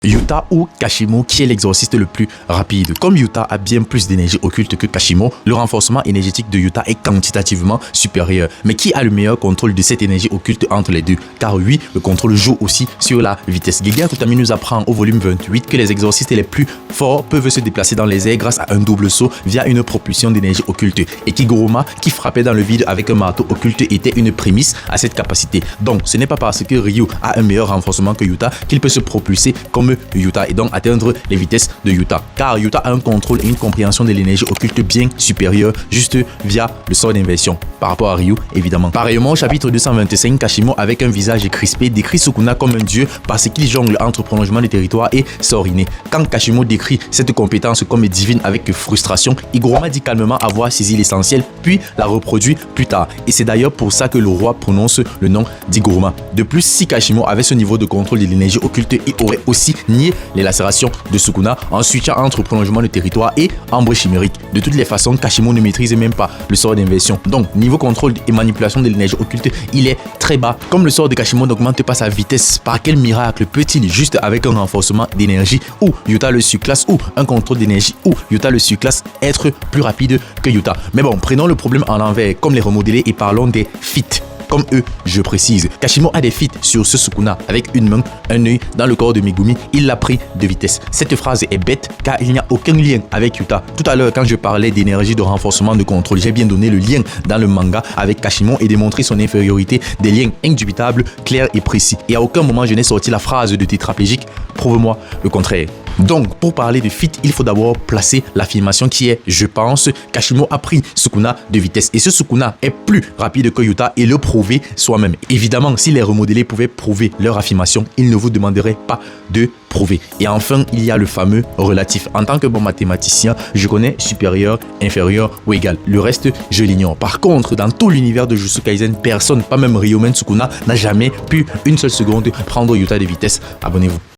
Yuta ou Kashimo, qui est l'exorciste le plus rapide. Comme Yuta a bien plus d'énergie occulte que Kashimo, le renforcement énergétique de Yuta est quantitativement supérieur. Mais qui a le meilleur contrôle de cette énergie occulte entre les deux? Car oui, le contrôle joue aussi sur la vitesse. Giga Kutami nous apprend au volume 28 que les exorcistes les plus forts peuvent se déplacer dans les airs grâce à un double saut via une propulsion d'énergie occulte. Et Kiguruma, qui frappait dans le vide avec un marteau occulte, était une prémisse à cette capacité. Donc ce n'est pas parce que Ryu a un meilleur renforcement que Yuta qu'il peut se propulser comme Yuta et donc atteindre les vitesses de Yuta. Car Yuta a un contrôle et une compréhension de l'énergie occulte bien supérieure juste via le sort d'inversion par rapport à Ryu évidemment. Pareillement au chapitre 225, Kashimo avec un visage crispé décrit Sukuna comme un dieu parce qu'il jongle entre prolongement de territoire et sort inné. Quand Kashimo décrit cette compétence comme divine avec frustration, Igoroma dit calmement avoir saisi l'essentiel puis la reproduit plus tard. Et c'est d'ailleurs pour ça que le roi prononce le nom d'Igoroma. De plus, si Kashimo avait ce niveau de contrôle de l'énergie occulte, il aurait aussi nié les lacérations de Sukuna en switchant entre prolongement de territoire et ambre chimérique. De toutes les façons, Kashimo ne maîtrise même pas le sort d'inversion. Donc, niveau contrôle et manipulation de l'énergie occulte, il est très bas. Comme le sort de Kashimo n'augmente pas sa vitesse, par quel miracle peut-il, juste avec un renforcement d'énergie ou Yuta le surclasse ou un contrôle d'énergie ou Yuta le surclasse, être plus rapide que Yuta? Mais bon, prenons le problème en l'envers, comme les remodelés, et parlons des feats. Comme eux, je précise. Kashimo a des feats sur ce Sukuna avec une main, un œil dans le corps de Megumi. Il l'a pris de vitesse. Cette phrase est bête car il n'y a aucun lien avec Yuta. Tout à l'heure, quand je parlais d'énergie de renforcement de contrôle, j'ai bien donné le lien dans le manga avec Kashimo et démontré son infériorité. Des liens indubitables, clairs et précis. Et à aucun moment, je n'ai sorti la phrase de tétraplégique. Prouve-moi le contraire. Donc, pour parler de feat, il faut d'abord placer l'affirmation qui est « Je pense ». Kashimo a pris Sukuna de vitesse et ce Sukuna est plus rapide que Yuta et le prouver soi-même. Évidemment, si les remodelés pouvaient prouver leur affirmation, ils ne vous demanderaient pas de prouver. Et enfin, il y a le fameux relatif. En tant que bon mathématicien, je connais supérieur, inférieur ou égal. Le reste, je l'ignore. Par contre, dans tout l'univers de Jujutsu Kaisen, personne, pas même Ryomen Sukuna, n'a jamais pu une seule seconde prendre Yuta de vitesse. Abonnez-vous.